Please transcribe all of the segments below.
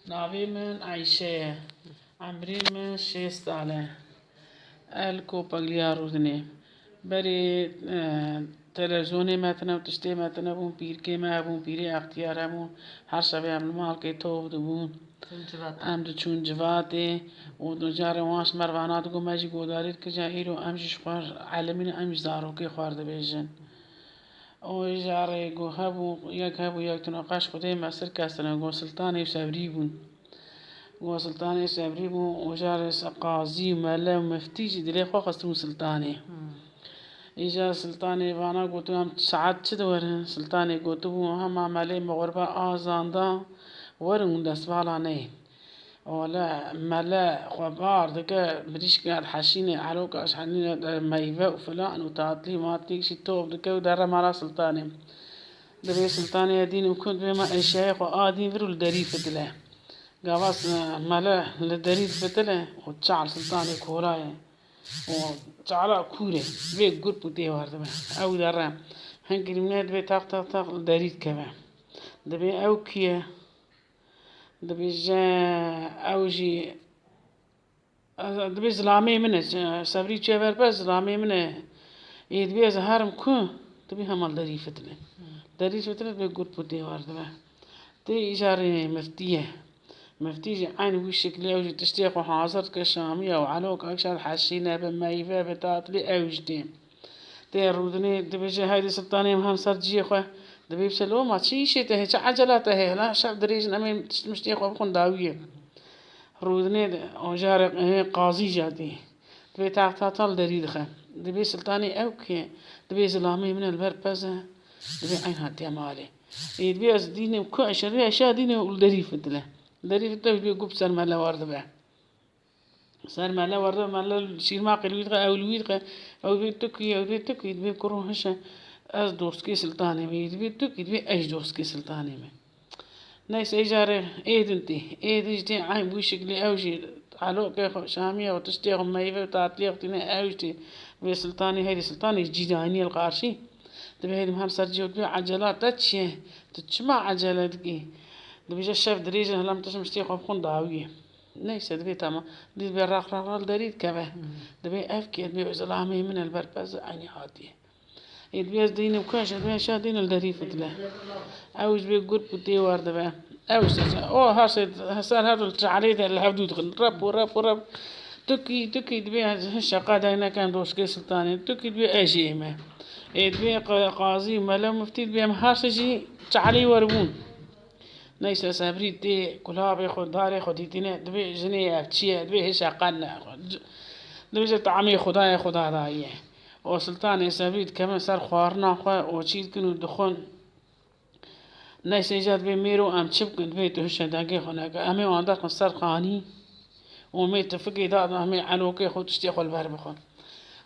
ناوی من عیشه عمری من 6 ساله الکو پگلیا رودنی بری تلویزیونی متنم تشتی متنم بون پیر که ما بون پیری اختیارمون هر شبیه هم مال که تو بون ام دو چون جواتی و دو جاره واش مروانات گو ماجی گودارید که جایرو امش خوار علمین امش دارو که خوارده بیشن و جاره گو هبو یک تناقش خدای مسر کسرن گو سلطانی سبری بون وسلطاني سابريبو وجارس قاضي وملا ومفتيجي دلي خو خستو سلطاني إجا سلطاني وانا قلتو هم ساعات تدور سلطاني قلتو هم عملي مغربة آزاندا ورن دسوالا ني ولا ملا خبار دكا بريش قاعد حشيني عروك أشحنيني ميفا وفلان وتعطلي ما تيجي توب دكا ودار مالا سلطاني دري سلطاني دين وكنت بما الشيخ وآدين فرو الدريفة له قاباس مالا لدريد فتله وتشعل سلطاني كوراي وتشعل كوري بيك قرب بتيه وارد أو درام هنكر مناد بي تاق لدريد كمان دبي أو كيا دبي جا أو جي دبي زلامي منه سبري تشيفر بس زلامي منه يدبي زهارم كون دبي همال دريد فتله بيك قرب بتيه وارد تي إجاري مفتيجي عين وشك لي أوجي تشتيق وحاصرت كشامية وعلوك أكشر حشينا بمايفا بتاطلي أوجدين تي رودني دبيجي هايدي سلطاني مهم سرجي أخوة دبي بسلو ما تشيشي تهي عجلة تهي لا شاب دريج نمي مشتيق وبخون داوية رودني وجارق قاضي جادي دبي تعطل دريد خا دبي سلطاني أوكي دبي زلامي من البربزة دبي عينها تيمالي دبي أزديني وكو عشرية أشياء ديني والدريف له دري في التوجيه قب سر ملا ورد به سر ملا ورد ملا شير ما قلويد أو لويد أو بيتوكي دبي كروهش از دوست کی سلطانه می دبي توكي دبي ايش دوست کی سلطانه می ناس ايجاره ايدنتي ايدجتي عين بوشك لي اوجي علو كيخ شاميه وتشتيهم ميفه وتعطليقتنا اوجتي بي سلطاني هيدي سلطاني جيداني القارشي دبي هيدي مهم سرجي ودبي عجلات تتشمع عجلاتكي دبي جا الشيف دريجة لم تشم شتيق وبخون داوية نيسا دبي تاما دبي راق دريد كبه دبي أفكي دبي زلامي من البربز عيني هاتيه دبي ديني وكاش دبي شا دين الدريفة له أوج بي قرب بتي وارد بقى أوج هسار هذا التعريض اللي هبدو رب تكي دبي هالشقا داينا كان دوسكي سلطاني تكي دبي أجيمه دبي قاضي ملا مفتي دبي مهارسجي تعالي وربون نيسا سابريد دي كلها بيخد داري خديتيني دبي جنيه افتشيه دبي هشا قنا دبي جا طعمي خدايا دايه وسلطاني سابريد كمان صار خوارنا خوا وشيد كنو دخون نيسا جاد بي ميرو ام تشبكن دبي تهشا داقي خناك امي واندار صار خاني ومي تفقي داد امي عنوكي خود تشتيخو البهر بخون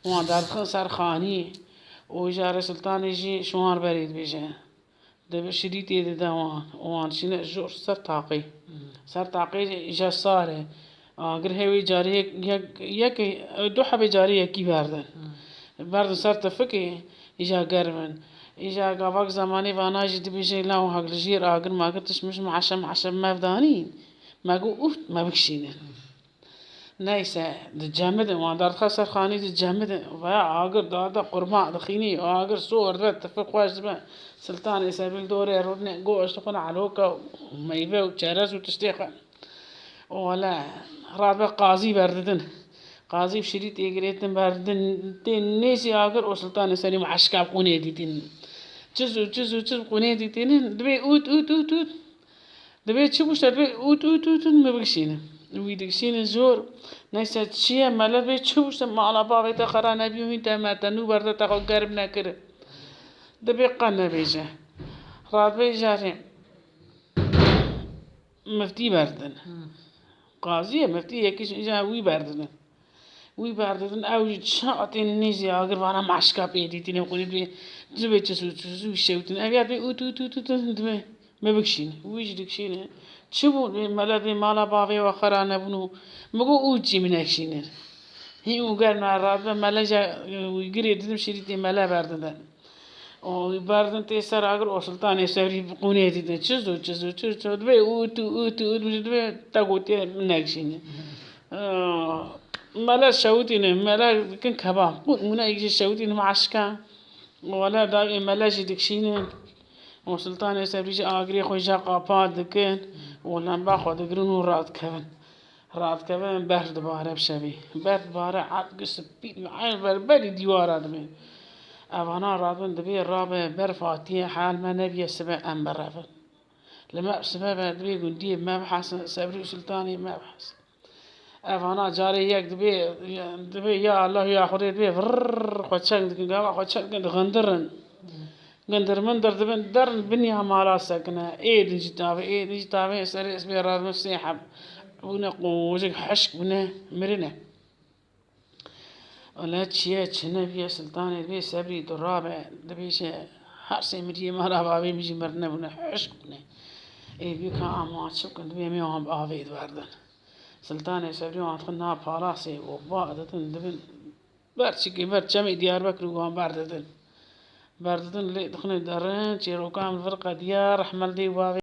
واندار صار خاني وجار سلطاني جي شوار بريد بيجي دبي شريتي دوان وان شنو جور سر تاقي جا صاره اگر هوي جاري يك دو حبه جاري كي باردن سر تفكي اجا قربن اجا قبق زماني وانا جد بيجي لا هاقل جير اگر ما قلتش مش عشان ما بدانين ما قو اوف ما بكشين نيسا دجامد وان دار خسر خاني دجامد ويا اگر دادا قربان دخيني اگر صور ده تفق واش ده سلطان يسابيل دوري رودني قو اشتقنا علوكا وميفا وتشارز وتشتيقه ولا رابع قاضي بردن قاضي بشريط يقريتن بردن تنسي اگر وسلطان يسالي معشكاب قوني ديتين جزو قوني ديتين دبي اوت دبي تشبوش دبي اوت ما بقشينه ويدكشين زور نيسا تشيا مالا بي تشبوش ما على بابي تخرا نبيو هنتا ما تنو برد تاقو قرب ناكر دبي قانا بيجا راد بيجاري مفتي بردن قاضية مفتي يكيش إجا وي بردن أو شاطين نيزي أقر وانا معشكا بيديتين وقولي بي دبي تسو شوتين أبيات بي اوت دبي ما بكشين ويش دكشين تشبو مالا مالا بابي وخرا نبنو مقو اوجي من اكشينر هي وقال مع راد مالا جا ويقري دم شريتي مالا بردن وباردن تيسر أجر وسلطان يسوي بقوني هذي تشزو دبي أوتو دبي تقوتي مناقشين ملا شوتين ملا كن كبام منا يجي شوتين معشكا ولا داقي ملا جدكشين وسلطان يسوي أجري خوجا قاباد كن ولا باخذ قرنو رات كمان برد باره بشبي برد باره عاد قص بيت معين بربري ديوارات من أفانا رادون دبي الرابع برفاتي حال ما نبي السبع أم برافن لما سبب دبي قندي ما بحس سبري سلطاني ما بحس أفانا جاري يك دبي يا الله يا خدي دبي فرر خدشان دقيقة خدشان قندر من دبن درن بنيها مالا سكنة إيه نجتابي سري اسمي راد مسيحب ونقوزك حشك مرنه ولا تشيء نبي سلطان دبي سبري الرابع دبي شيء حرسي مري ما بابي مجي مرنا ونا حشكنا إيه بيكا أموات شكل دبي ميوهم بأبيد واردن سلطان سبري وانتقنا باراسي وبعدتن دبن برشكي برشمي ديار بكرو باردتن اللي دخلنا دارن شيرو كامل فرقة ديار رحمل دي بابي